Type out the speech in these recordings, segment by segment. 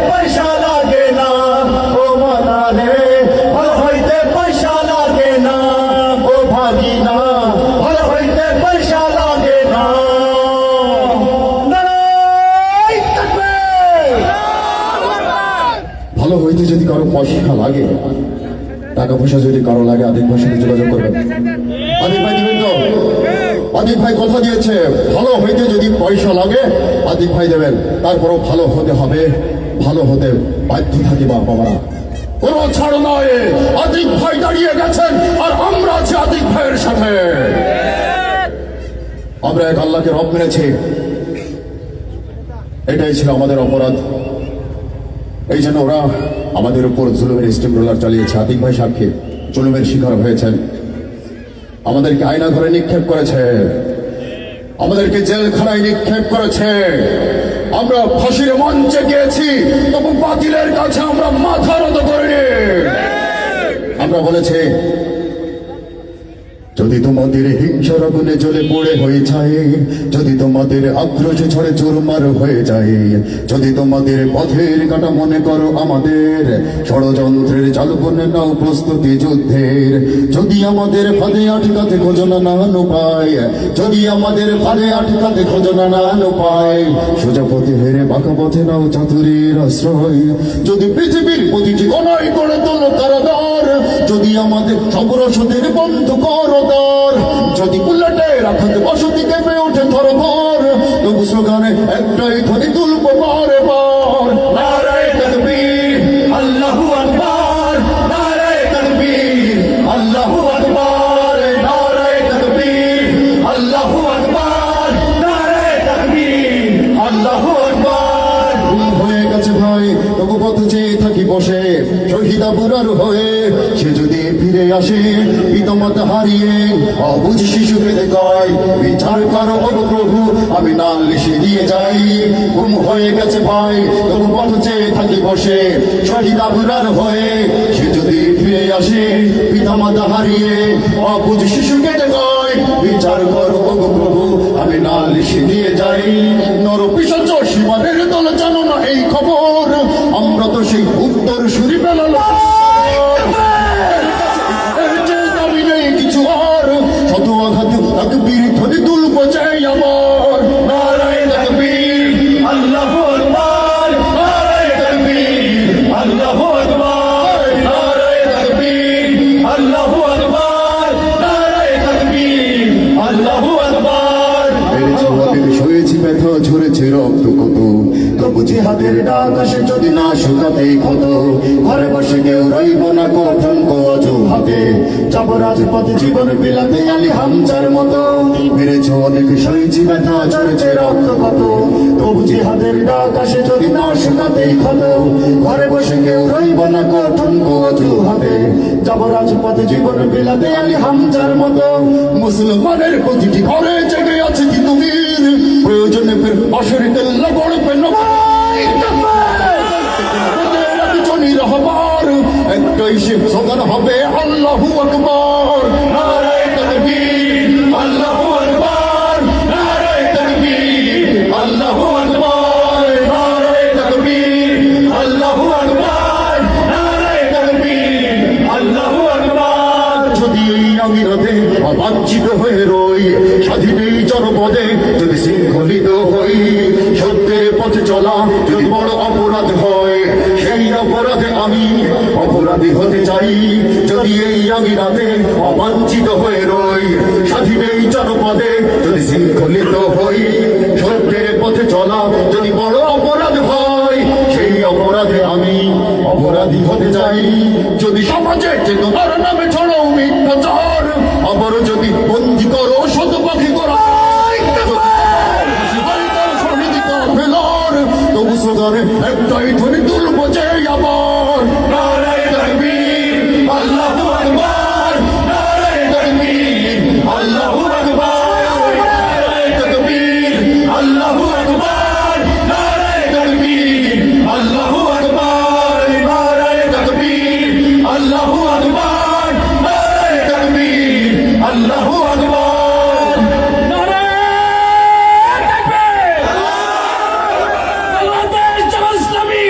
পয়সা লাগে না ও মানা রে, ভালো হইতে পয়সা লাগে না ও ভাগিনা, ভালো হইতে পয়সা লাগে না। ভালো হইতে যদি কারো পয়সা লাগে, টাকা পয়সা যদি কারো লাগে, আদিক ভাইয়ের সাথে যোগাযোগ করবেন। আদিক ভাই দিবেন তো? আদিক ভাই কথা দিয়েছে, ভালো হইতে যদি পয়সা লাগে আদিক ভাই দেবেন। তারপরও ভালো হতে হবে, ভালো হতে বাধ্য থাকি বাবারা, কোন ছাড় নয়। আদিক ভাই দাঁড়িয়ে গেছেন আর আমরা আছি আদিক ভাইয়ের সাথে। আমরা এক আল্লাহকে রব মেনেছি, এটাই ছিল আমাদের অপরাধ। এই জন্য ওরা আমাদের উপর জুলুমের স্টিম রোলার চালিয়েছে। আতিক ভাই সাক্ষী, জুলুমের শিকার হয়েছেন। আমাদেরকে আয়না ঘরে নিক্ষেপ করেছে, আমাদেরকে জেলখানায় নিক্ষেপ করেছে। আমরা ফাঁসির মঞ্চে গিয়েছি, তবু বাতিলের কাছে আমরা মাথা নত করিনি। আমরা বলেছি, যদি তোমাদের হিংসার আগুনে জ্বলে পড়ে হয়ে যায়, যদি তোমাদের আক্রোশে ছড়ে চুরমার হয়ে যায়, যদি তোমাদের পথের কাটা মনে করো আমাদের, ষড়যন্ত্রের চাল বনে নাও প্রস্তুতি যুদ্ধের। যদি আমাদের ফাঁদে আটকাতে খোঁজো নানান উপায়, যদি আমাদের ফাঁদে আটকাতে খোঁজো নানান উপায়, সোজা পথে হেরে বাঁকা পথে নাও চাতুরীর আশ্রয়। যদি পৃথিবীর প্রতিটি কোণায় করে তোলো কারাগার, যদি আমাদের সব রসদের বন্ধ করো দর, যদি বুলেটের আঘাতে বসতি কেঁপে ওঠে থরথর, তবু স্লোগানে একটাই ধ্বনি তুলব বারে বার, নারায়ে তাকবীর আল্লাহু আকবার, নারায়ে তাকবীর আল্লাহু আকবার, নারায়ে তাকবীর আল্লাহু আকবার, নারায়ে তাকবীর আল্লাহু আকবার। হয়ে গেছে ভাই, তবু পথ চেয়ে থাকি বসে, শহীদ আবরার হয়ে। সে যদি ফিরে আসে পিতামাতা হারিয়ে, অবুঝ শিশুকে দেখায়, বিচার করো ওগো প্রভু, আমি নালিশে দিয়ে যাই। ঘুম হয়ে গেছে ভাই, তবু পথ চেয়ে থাকি বসে, শহীদ আবরার হয়ে। সে যদি ফিরে আসে পিতামাতা হারিয়ে, অবুঝ শিশুকে দেখায়, বিচার করো ওগো প্রভু, আমি নালিশে দিয়ে যাই। নর পিশাচ সীমারের দল জানো না এই খবর, আমরা তো সেই উত্তর সুরি পেলাম। কিছু আর শত আঘাত তাকবীর ধ্বনি তুলব চাই আমার, নারায়ে তাকবীর আল্লাহু আকবার, নারায়ে তাকবীর আল্লাহু আকবার, নারায়ে তাকবীর আল্লাহু আকবার, নারায়ে তাকবীর আল্লাহু আকবার। শুয়েছি ব্যথা ঝরেছে রক্ত কত, তবু জিহাদের ডাক আসে যদি না শুকাতে ক্ষত। ঘরে বসে কেউ রইব না কঠোর অজুহাতে, যাব রাজপথে জীবন বিলাতে আলী হামজার মতো। মেরেছ অনেক সইছি ব্যথা ঝরেছে রক্ত কত, তবু জিহাদের ডাক আসে যদি না শুকাতে ক্ষত। ঘরে বসে কেউ রইব না কঠোর অজুহাতে, যাব রাজপথে জীবন বিলাতে আলী হামজার মতো। মুসলমানের প্রতিটি ঘরে জেগে আছে কি তুমি, প্রয়োজনে ফের অসুর তেল্লা গড়বে রহবার, একটাই সে স্লোগান হবে আল্লাহু আকবার, নারায়ে তাকবীর আল্লাহু আকবার, নারায়ে তাকবীর আল্লাহু আকবার, নারায়ে তাকবীর আল্লাহু আকবার, নারায়ে তাকবীর আল্লাহু আকবার। যদি এই আমিরাতে অবাঞ্ছিত হয়ে রই, স্বাধীন এই জনপদে যদি শৃঙ্খলিত হই, সত্যের পথে চলা যদি বড় অপরাধ হয়, সেই অপরাধে আমি অপরাধী হতে চাই। যদি এই আমিরাতে অবাঞ্ছিত হয়ে রই, স্বাধীন এই জনপদে যদি শৃঙ্খলিত হই, সত্যের পথে চলা যদি বড় অপরাধ হয়, সেই অপরাধে আমি অপরাধী হতে চাই। যদি সমাজে চেতনার নামে ছড়াও মিথ্যাচার, আবার যদি বন্দী করো শত পাখি করা, তবু স্লোগানে একটাই ধ্বনি তুলব যে আবার, নারায়ে তাকবীর আল্লাহু আকবার, নারায়ে তাকবীর আল্লাহু আকবার, নারায়ে তাকবীর আল্লাহু আকবার, নারায়ে তাকবীর আল্লাহু আকবার, নারায়ে তাকবীর আল্লাহু আকবার, নারায়ে তাকবীর আল্লাহু আকবার। বাংলাদেশ জামাত ইসলামী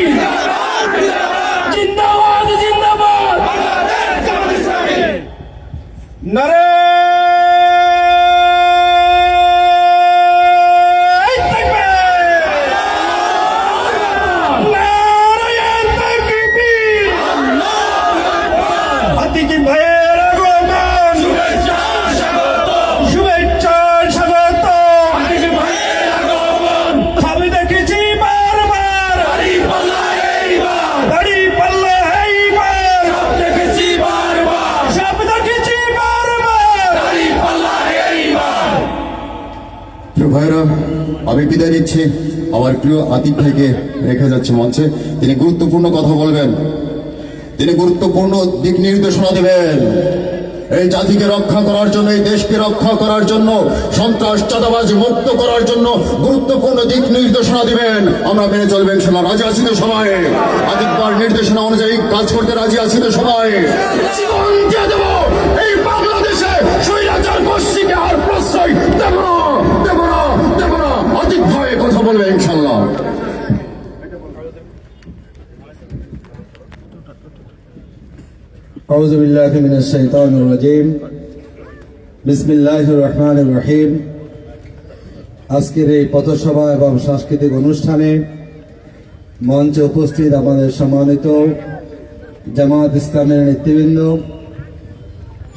বিদায় দিচ্ছি। আমার প্রিয় আতিক ভাইকে রেখে যাচ্ছে মঞ্চে। তিনি গুরুত্বপূর্ণ কথা বলবেন, তিনি গুরুত্বপূর্ণ দিক নির্দেশনা দেবেন। এই জাতিকে রক্ষা করার জন্য, এই দেশকে রক্ষা করার জন্য, সন্ত্রাস চাঁদাবাজ মুক্ত করার জন্য গুরুত্বপূর্ণ দিক নির্দেশনা দিবেন। আমরা মেনে চলবেন ইনশাআল্লাহ। রাজি আছি তো সবাই? আতিকবার নির্দেশনা অনুযায়ী কাজ করতে রাজি আছি তো সবাই? জীবন দিয়ে দেব এই বাংলাদেশে স্বৈরাচার গোষ্ঠীকে আর প্রশ্রয় দেব না, দেব না, দেব না। আতিক ভাই কথা বলবে ইনশাআল্লাহ। আউযু বিল্লাহি মিনাশ শাইতানির রাজীম। বিসমিল্লাহির রহমানির রহিম। আজকের এই পথসভা এবং সাংস্কৃতিক অনুষ্ঠানে মঞ্চে উপস্থিত আমাদের সম্মানিত জামাত ইসলামের নেতৃবৃন্দ,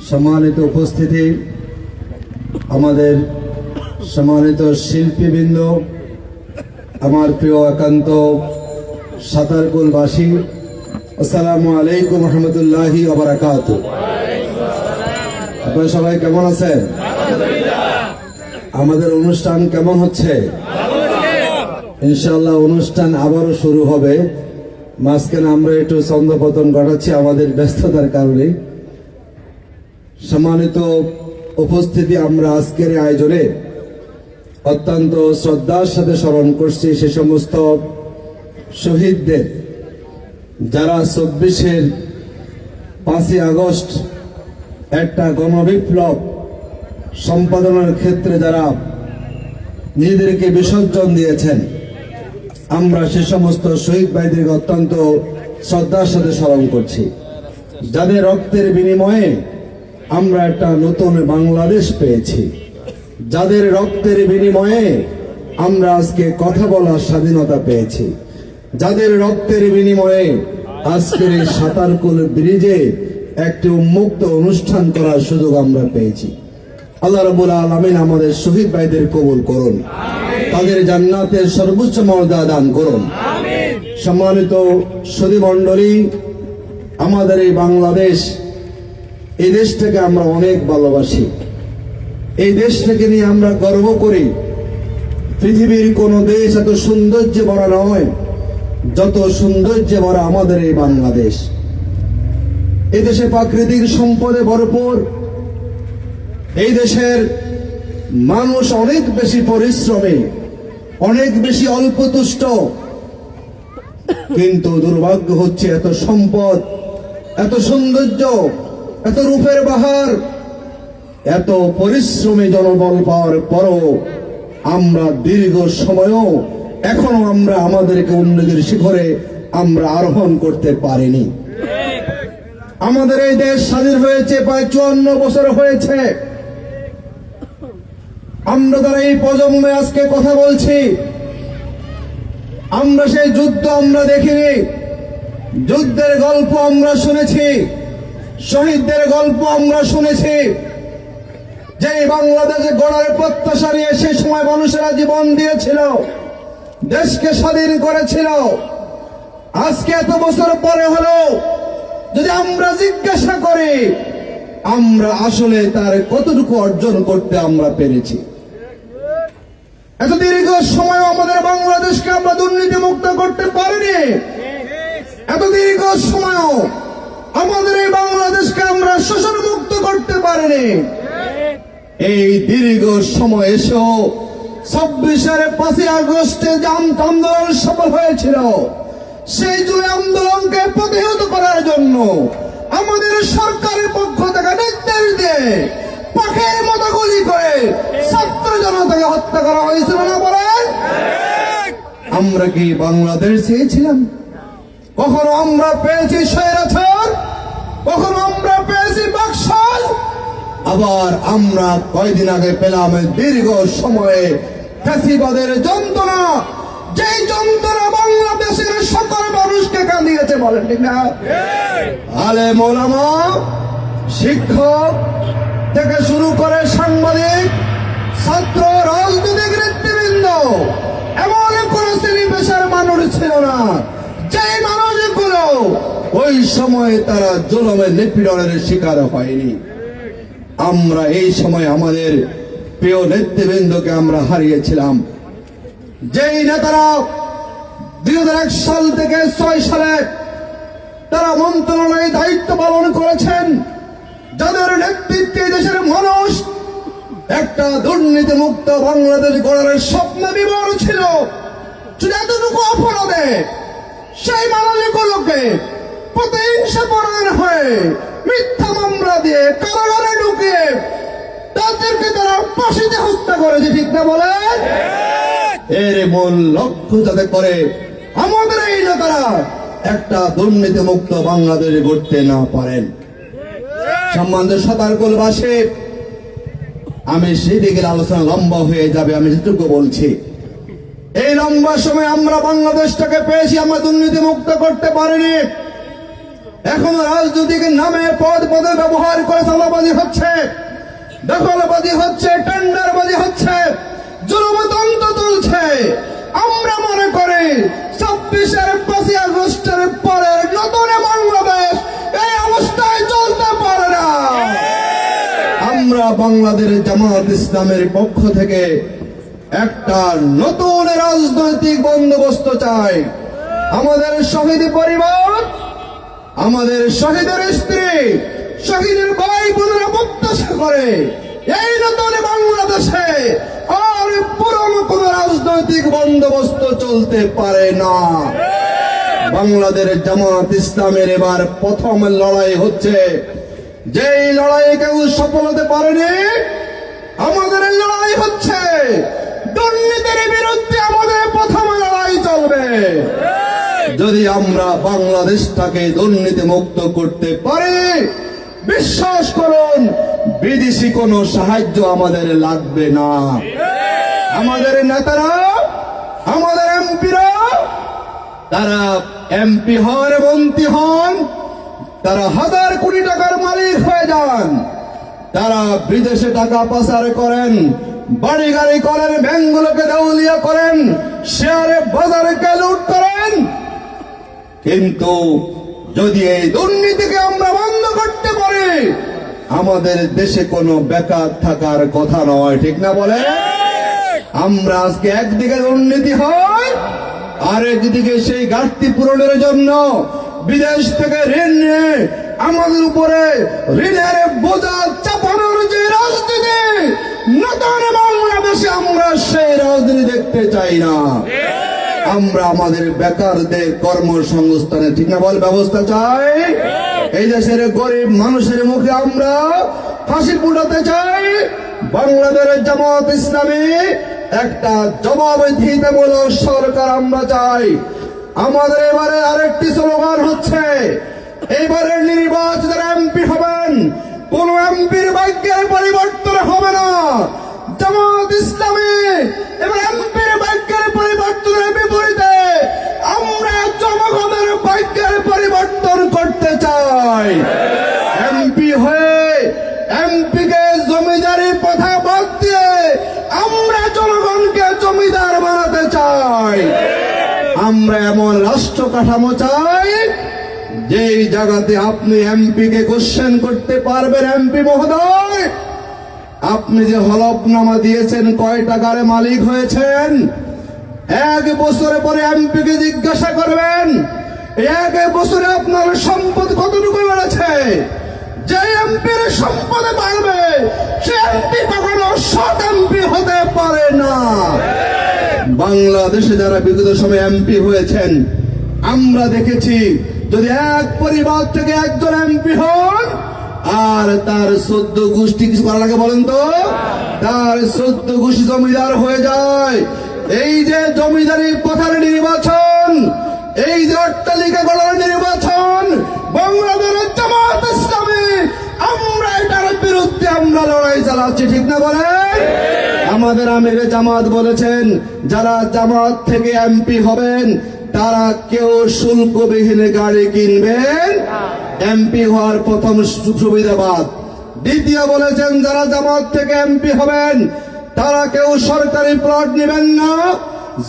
সম্মানিত উপস্থিতি আমাদের সম্মানিত শিল্পীবৃন্দ, আমার প্রিয় একান্ত সাতারকুলবাসী, আসসালামু আলাইকুম রহমতুল্লাহি ওয়া বারাকাতুহু। আপনারা সবাই কেমন আছেন? আমাদের অনুষ্ঠান কেমন হচ্ছে? ইনশাআল্লাহ অনুষ্ঠান আবারও শুরু হবে। মাঝখানে আমরা একটু ছন্দপতন ঘটাচ্ছি আমাদের ব্যস্ততার কারণে। সম্মানিত উপস্থিতি, আমরা আজকের এই আয়োজনে অত্যন্ত শ্রদ্ধার সাথে স্মরণ করছি সে সমস্ত শহীদদের যারা 24-এর 5ই আগস্ট একটা গণবিপ্লব সম্পাদনের ক্ষেত্রে যারা নিজেদেরকে বিসর্জন দিয়েছেন। আমরা সে সমস্ত শহীদ ভাইদেরকে অত্যন্ত শ্রদ্ধার সাথে স্মরণ করছি, যাদের রক্তের বিনিময়ে আমরা একটা নতুন বাংলাদেশ পেয়েছি, যাদের রক্তের বিনিময়ে আমরা আজকে কথা বলার স্বাধীনতা পেয়েছি, যাদের রক্তের বিনিময়ে আজকের এই সাতারকুল ব্রিজে একটি উন্মুক্ত অনুষ্ঠান করার সুযোগ আমরা পেয়েছি। আল্লাহ রাব্বুল আলামিন আমাদের শহীদ ভাইদের কবুল করুন, তাদের জান্নাতের সর্বোচ্চ মর্যাদা দান করুন। সম্মানিত সুধী মণ্ডলী, আমাদের এই বাংলাদেশ, এই দেশটাকে আমরা অনেক ভালোবাসি, এই দেশটাকে নিয়ে আমরা গর্ব করি। পৃথিবীর কোন দেশ এত সৌন্দর্যে ভরা নয় যত সৌন্দর্যে ভরা আমাদের এই বাংলাদেশ। এই দেশে প্রাকৃতিক সম্পদে ভরপুর। এই দেশের মানুষ অনেক বেশি পরিশ্রমী, অনেক বেশি অল্পতুষ্ট, কিন্তু দুর্ভাগ্য হচ্ছে এত সম্পদ, এত সৌন্দর্য, এত রূপের বাহার, এত পরিশ্রমী জনবল পাওয়ার পরও আমরা দীর্ঘ সময়ও এখনো আমরা আমাদেরকে উন্নতির শিখরে আমরা আরোহণ করতে পারিনি। আমাদের এই দেশ স্বাধীন হয়েছে প্রায় 54 বছর হয়েছে। আমরা যারা এই প্রজন্মে আজকে কথা বলছি, আমরা সেই যুদ্ধ আমরা দেখিনি, যুদ্ধের গল্প আমরা শুনেছি, শহীদদের গল্প আমরা শুনেছি। যে বাংলাদেশে গড়ার প্রত্যাশা নিয়ে সেই সময় মানুষেরা জীবন দিয়েছিল, দেশকে স্বাধীন করেছিল। আজকে এত বছর পরে হলো যদি আমরা জিজ্ঞাসা করি, আমরা আসলে তার কতটুকু অর্জন করতে আমরা পেরেছি? এত দীর্ঘ সময় আমাদের বাংলাদেশকে আমরা দুর্নীতি মুক্ত করতে পারিনি। এত দীর্ঘ সময় আমাদের এই বাংলাদেশকে আমরা শোষণ মুক্ত করতে পারিনি। এই দীর্ঘ সময় এসেও 26-এর 5ই আগস্টে যে আন্দোলন সফল হয়েছিল, সেই জুলাই আন্দোলনকে প্রতিহত করার জন্য আমাদের সরকারের পক্ষ থেকে নির্দেশ দিয়ে পাখির মতো গুলি করে ছাত্র জনতাকে হত্যা করা হয়েছিল না? বলেন, আমরা কি বাংলাদেশ চেয়েছিলাম? কখনো আমরা পেয়েছি স্বৈরাচার, কখনো আমরা পেয়েছি বাকশাল, আবার আমরা কয়দিন আগে পেলাম দীর্ঘ সময়ে ফ্যাসিবাদের যন্ত্রণা, যেই যন্ত্রণা বাংলাদেশের সকল মানুষকে কাঁদিয়েছে। বলেন ঠিক না? আলেম ওলামা, শিক্ষক থেকে শুরু করে সাংবাদিক, ছাত্র, রাজনৈতিক নেতৃবৃন্দ, এমন কোন শ্রেণী পেশার মানুষ ছিল না যে মানুষগুলো ওই সময়ে তারা জুলুমের নিপীড়নের শিকার হয়নি। আমরা এই সময় আমাদের প্রিয় নেতৃবৃন্দকে আমরা হারিয়েছিলাম। যেই নেতারা 2001 সাল থেকে 6 সালে তারা মন্ত্রণালয়ে দায়িত্ব পালন করেছেন, যাদের নেতৃত্বে দেশের মানুষ একটা দুর্নীতি মুক্ত বাংলাদেশ গড়ার স্বপ্ন বিবর ছিল, শুধু এতটুকু অপরাধে সেই মানুষগুলোকে প্রতিহিংসা পরায়ণ হয়ে মিথ্যা মামলা দিয়ে কারাগারে ঢুকিয়ে তাদেরকে তারা ফাঁসিতে হত্যা করেছে, ঠিক না বলেন? এর মূল লক্ষ্য যাতে করে আমাদের এই নেতারা একটা দুর্নীতি মুক্ত বাংলাদেশ গড়তে না পারেন। সম্মানিত সতারকুলবাসী, আমি সেই দিকে আলোচনা লম্বা হয়ে যাবে, আমি যেটুকু বলছি, এই লম্বা সময় আমরা বাংলাদেশটাকে পেয়েছি, আমরা দুর্নীতি মুক্ত করতে পারিনি। এখন রাজনৈতিক নামে পদ পদে ব্যবহার করে চাঁদাবাজি হচ্ছে, দখলবাজি হচ্ছে, টেন্ডারবাজি হচ্ছে, জুলুমতন্ত্র চলছে। আমরা মনে করি 26-এর 5ই আগস্টের পরে নতুন বাংলাদেশ এই অবস্থায় চলতে পারে না। আমরা বাংলাদেশ জামাত ইসলামের পক্ষ থেকে একটা নতুন রাজনৈতিক বন্দোবস্ত চাই। আমাদের শহীদ পরিবার, আমাদের শহীদের স্ত্রী, শহীদের ভাই বোনেরা প্রত্যাশা করে এই নতুন বাংলাদেশে আর পুরনো কোন রাজনৈতিক বন্দোবস্ত চলতে পারে না। বাংলাদেশ জামাত ইসলামের এবার প্রথম লড়াই হচ্ছে, যেই লড়াই কেউ সফল হতে পারেনি। আমাদের লড়াই হচ্ছে দুর্নীতির বিরুদ্ধে, আমাদের প্রথম লড়াই চলবে। যদি আমরা বাংলাদেশটাকে দুর্নীতি মুক্ত করতে পারি, বিশ্বাস করুন বিদেশি কোনো সাহায্য আমাদের লাগবে না। আমাদের নেতারা, আমাদের এমপিরা, তারা এমপি হন, মন্ত্রী হন, তারা হাজার কোটি টাকার মালিক হয়ে যান, তারা বিদেশে টাকা পাচার করেন, বাড়ি গাড়ি করেন, ব্যাংকগুলোকে দেউলিয়া করেন, শেয়ারে বাজারকে লুট করেন। কিন্তু যদি এই দুর্নীতিকে আমরা বন্ধ করতে পারি, আমাদের দেশে কোনো বেকার থাকার কথা নয়, ঠিক না বলে? আমরা আজকে একদিকে দুর্নীতি হয়, আর একদিকে সেই ঘাটতি পূরণের জন্য বিদেশ থেকে ঋণ নিয়ে আমাদের উপরে ঋণের বোঝা চাপানোর যে রাজনীতি, নতুন বাংলাদেশে আমরা সেই রাজনীতি দেখতে চাই না। আমরা আমাদের বেকারদের কর্মসংস্থানের, ঠিক না বল, ব্যবস্থা চাই। এই দেশের গরিব মানুষের মুখে আমরা হাসি ফুটাতে চাই। বাংলাদেশ জামাত ইসলামী একটা জবাবদিহিতামূলক সরকার আমরা চাই। আমাদের এবারে আরেকটি স্লোগান হচ্ছে, এইবারের নির্বাচিত এমপি হবেন, কোন এমপির ভাগ্যের পরিবর্তন হবে না। জামাত ইসলামী এবার এমপির ভাগ্যের পরিবর্তনের বিপরীতে আমরা জনগণের ভাগ্যের পরিবর্তন করতে চাই। এমপি হয়ে এমপিকে জমিদারি প্রথা বাদ দিয়ে আমরা জনগণকে জমিদার বানাতে চাই। আমরা এমন রাষ্ট্র কাঠামো চাই যেই জায়গাতে আপনি এমপিকে কোশ্চেন করতে পারবেন, এমপি মহোদয় আপনি যে হলফনামা দিয়েছেন কয় টাকার মালিক হয়েছেন, 1 বছর পরে এমপিকে জিজ্ঞাসা করবেন 1 বছরে আপনার সম্পদ কতটুকু বেড়েছে। যে এমপির সম্পদ বাড়বে সে এমপি কখনো সৎ এমপি হতে পারে না। বাংলাদেশে যারা বিগত সময় এমপি হয়েছেন আমরা দেখেছি, যদি এক পরিবার থেকে একজন এমপি হন আর তার 14 গোষ্ঠী কিছু করা লাগে বলেন তো, তার 14 গোষ্ঠী জমিদার হয়ে যায়। এই যে জমিদারি প্রথার নির্বাচন, এই যে অট্টালিকা গড়ার নির্বাচন, বাংলাদেশ জামাত ইসলামী আমরা এটার বিরুদ্ধে আমরা লড়াই চালাচ্ছি, ঠিক না বলেন? আমাদের আমির জামাত বলেছেন, যারা জামাত থেকে এমপি হবেন তারা কেউ শুল্কবিহীন গাড়ি কিনবেন, এমপি হওয়ার প্রথম সুবিধাবাদ। দ্বিতীয় বলেছেন, যারা জামাত থেকে এমপি হবেন তারা কেউ সরকারি প্লট নেবেন না,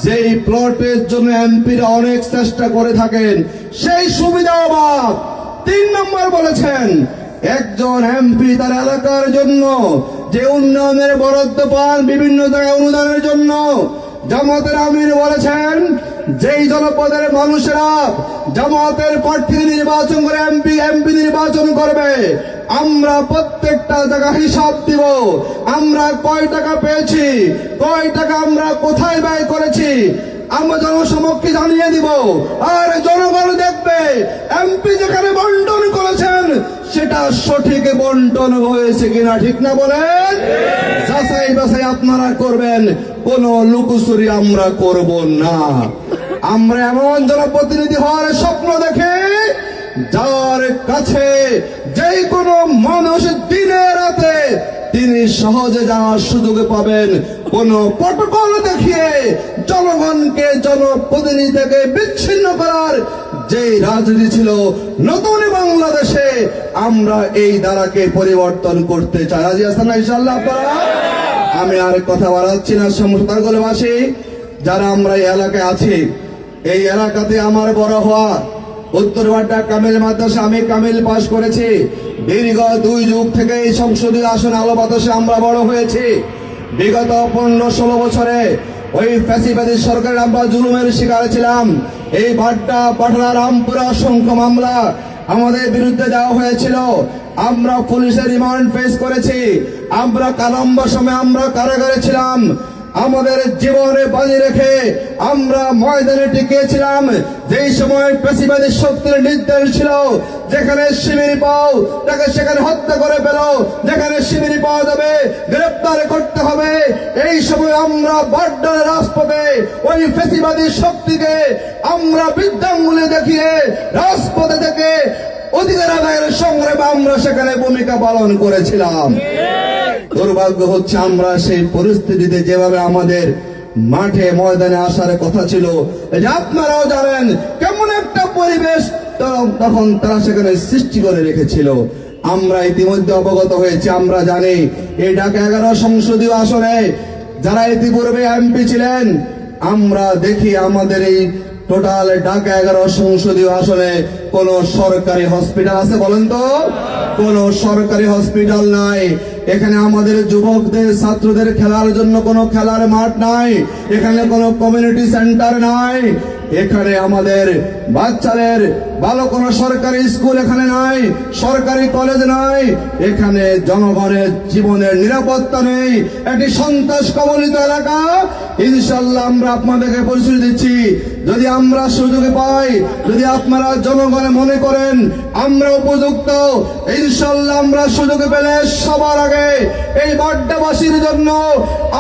যেই প্লটের জন্য এমপিরা অনেক চেষ্টা করে থাকেন সেই সুবিধাবাদ। 3 নম্বর বলেছেন, একজন এমপি তার এলাকার জন্য যে উন্নয়নের বরাদ্দ পান বিভিন্ন জায়গায় অনুদানের জন্য, জামাতের আমির বলেছেন, যেই জনপদের মানুষেরা জামাতের প্রার্থী নির্বাচন করে এমপি নির্বাচন করবে, আমরা প্রত্যেকটা জায়গা হিসাব দিব। আমরা কয় টাকা পেয়েছি, কয় টাকা আমরা কোথায় ব্যয় করেছি, আমরা জনসমক্ষে জানিয়ে দিব। আর জনগণ দেখবে এমপি যেখানে বন্টন করেছেন সেটা সঠিক বন্টন হয়েছে কিনা, ঠিক না বলেন? যাচাই বাছাই আপনারা করবেন, কোনো লুকোচুরি আমরা করব না। আমরা এমন জনপ্রতিনিধি হওয়ার স্বপ্ন দেখে যার কাছে যে কোনো মানুষ দিনে রাতে তিনি সহজে যাওয়ার সুযোগ পাবেন। কোন প্রটোকল দেখিয়ে জনগণকে জনপ্রতিনিধি থেকে বিচ্ছিন্ন করার যে রাজনীতি ছিল নতুন বাংলাদেশে, আমরা এই ধারাকে পরিবর্তন করতে চাই। রাজি আছেন না ইনশাআল্লাহ আপনারা? আমি আর কথা বাড়াচ্ছি না। সমস্যাগুলোবাসী যারা আমরা এই এলাকায় আছি, এই এলাকাতে আমার বড় হওয়া, উত্তর বাড্ডা কামিল মাদ্রাসা আমি কামিল পাশ করেছি। দীর্ঘ 2 যুগ থেকে এই সংসদীয় আসন আলো বাতাসে আমরা বড় হয়েছি। বিগত 15-16 বছরে ওই ফ্যাসিবাদী সরকারের আমরা জুলুমের শিকার ছিলাম। এই বাড্ডা, পাটনা, রামপুরা অসংখ্য মামলা আমাদের বিরুদ্ধে দেওয়া হয়েছিল। আমরা পুলিশের রিমান্ড ফেস করেছি। আমরা লম্বা সময় আমরা কারাগারে ছিলাম। আমাদের জীবনে বাজি রেখে আমরা ময়দানে টিকেছিলাম। যেই সময় ফ্যাসিবাদী শক্তির নির্দেশ ছিল, যেখানে শিবির পাও তাকে সেখানে হত্যা করে পেল, যেখানে শিবির পাওয়া যাবে গ্রেফতার করতে হবে। এই সময় আমরা বাড্ডার রাজপথে ওই ফ্যাসিবাদী শক্তিকে আমরা বৃদ্ধাঙ্গুলি দেখিয়ে রাজপথে থেকে অধিকার আদায়ের সংগ্রামে আমরা সেখানে ভূমিকা পালন করেছিলাম। দুর্ভাগ্য হচ্ছে আমরা সেই পরিস্থিতিতে যেভাবে আমাদের মাঠে ময়দানে আসার কথা ছিল, যে আপনারাও জানেন কেমন একটা পরিবেশ তখন তারা সেখানে সৃষ্টি করে রেখেছিল। আমরা ইতিমধ্যে অবগত হয়েছি। আমরা জানি এই ঢাকা 11 সংসদীয় আসনে যারা ইতিপূর্বে এমপি ছিলেন, আমরা দেখি আমাদের এই টোটাল ঢাকা 11 সংসদীয় আসনে কোন সরকারি হসপিটাল আছে বলেন তো? কোন সরকারি হসপিটাল নাই। এখানে আমাদের যুবকদের, ছাত্রদের খেলার জন্য কোনো খেলার মাঠ নাই। এখানে কোনো কমিউনিটি সেন্টার নাই। এখানে আমাদের বাচ্চাদের ভালো কোনো সরকারি স্কুল এখানে নাই, সরকারি কলেজ নাই। এখানে জনগণের জীবনের নিরাপত্তা নেই। একটি সন্ত্রাস কবলিত এলাকা। ইনশাআল্লাহ আমরা আপনাদেরকে পরিচয় দিচ্ছি, যদি আমরা সুযোগ পাই, যদি আপনারা জনগণে মনে করেন আমরা উপযুক্ত, ইনশাআল্লাহ আমরা সুযোগ পেলে সবার আগে এই বাড্ডাবাসীর জন্য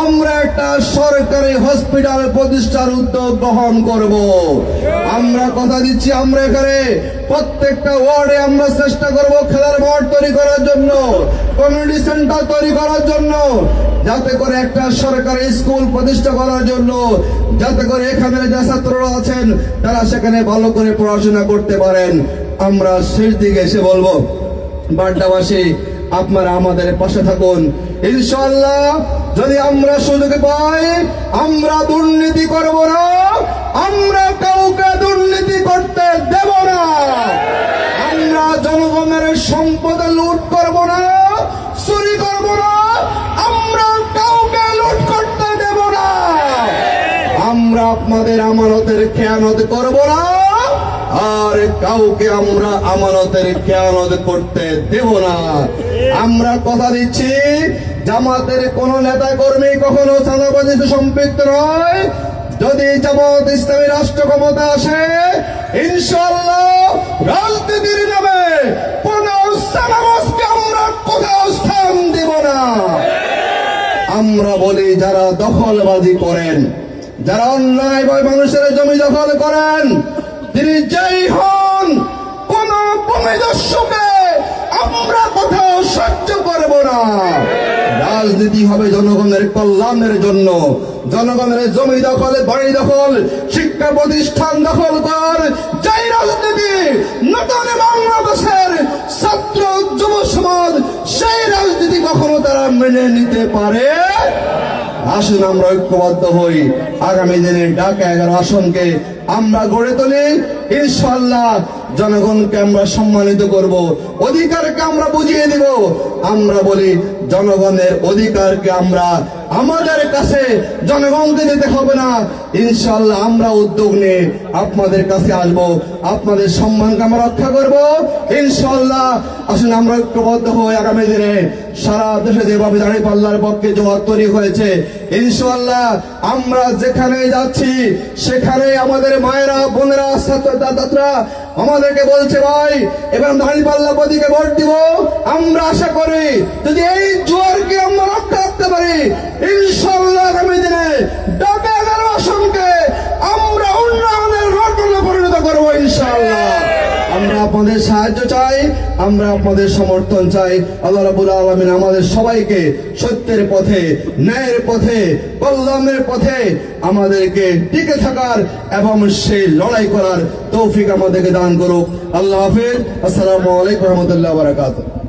আমরা একটা সরকারি হসপিটাল প্রতিষ্ঠার উদ্যোগ গ্রহণ করব। আমরা কথা দিচ্ছি, আমরা এখানে প্রত্যেকটা ওয়ার্ডে আমরা চেষ্টা করব খেলার মাঠ তৈরি করার জন্য, কমিউনিটি সেন্টার তৈরি করার জন্য, যাতে করে একটা সরকারি স্কুল প্রতিষ্ঠা করার জন্য, যাতে করে এখানে যে ছাত্ররা আছেন তারা সেখানে ভালো করে পড়াশোনা করতে পারেন। আমরা শেষ দিকে এসে বলবো, বাড্ডাবাসী আপনারা আমাদের পাশে থাকুন। ইনশাআল্লাহ যদি আমরা সুযোগ পাই, আমরা দুর্নীতি করব না, আমরা কাউকে দুর্নীতি করতে দেব না, আমরা জনগণের সম্পদ লুট করব না, চুরি করব না, আমরা কাউকে লুট করতে দেব না, আমরা আপনাদের আমানতের খেয়ানত করব না, আর কাউকে আমরা আমানতের খেয়ানত করতে দেব না। আমরা কথা দিচ্ছি, জামাতের কোন নেতা কর্মী কখনো চাঁদাবাজিতে সম্পৃক্ত নয়। যদি জামাত ইসলামী রাষ্ট্র ক্ষমতা আসে, ইনশাআল্লাহ রাজনীতির নামে কোন চাঁদাবাজকে আমরা কোথাও স্থান দেব না। আমরা বলি, যারা দখলবাজি করেন, যারা অন্যায়ভাবে মানুষের জমি দখল করেন, তিনি যেই হন, কোন ভূমিদস্যুকে আমরা কোথাও সহ্য করব না। রাজনীতি হবে জনগণের কল্যাণের জন্য। জনগণের জমি দখল, বাড়ি দখল, শিক্ষা প্রতিষ্ঠান দখল কর, যেই রাজনীতি নতুন বাংলাদেশের ছাত্র যুব সমাজ সেই রাজনীতি কখনো তারা মেনে নিতে পারে। আসুন আমরা ঐক্যবদ্ধ হই, আগামী দিনে ঢাকা 11 আসনকে আমরা গড়ে তুলি। ইনশাআল্লাহ জনগণকে আমরা সম্মানিত করব, অধিকারকে আমরা বুঝিয়ে দিব। আমরা বলি, জনগণের অধিকারকে আমরা আমাদের কাছে জনগণকে দিতে হবে না, ইনশাআল্লাহ আমরা উদ্যোগ নিয়ে আপনাদের কাছে আসব, আপনাদের সম্মানকে আমরা রক্ষা করব ইনশাআল্লাহ। আসুন আমরা ঐক্যবদ্ধ হয়ে আগামী দিনে সারা দেশে যেভাবে দাঁড়িপাল্লার পক্ষে জোয়ার তৈরি হয়েছে, ইনশাআল্লাহ আমরা যেখানে যাচ্ছি সেখানে আমাদের মায়েরা, বোনেরা, ছাত্রছাত্রীরা আমাদেরকে বলছে, ভাই এবার দাঁড়িপাল্লা প্রতীকে ভোট দিব। আমরা আশা করি যদি এই জোয়ারকে আমরা রক্ষা করতে পারি, ইনশাআল্লাহ আগামী দিনে ঢাকা 11 আসনকে আমরা উন্নয়নের রটনে পরিণত করবো ইনশাআল্লাহ। আমরা আপনাদের সাহায্য চাই, আমরা আপনাদের সমর্থন চাই। আল্লাহ রাব্বুল আলামিন আমাদের সবাইকে সত্যের পথে, ন্যায়ের পথে, কল্যাণের পথে আমাদেরকে টিকে থাকার এবং সেই লড়াই করার তৌফিক আমাদেরকে দান করুক। আল্লাহ হাফেজ। আসসালামু আলাইকুম ওয়া রাহমাতুল্লাহি ওয়া বারাকাতুহু।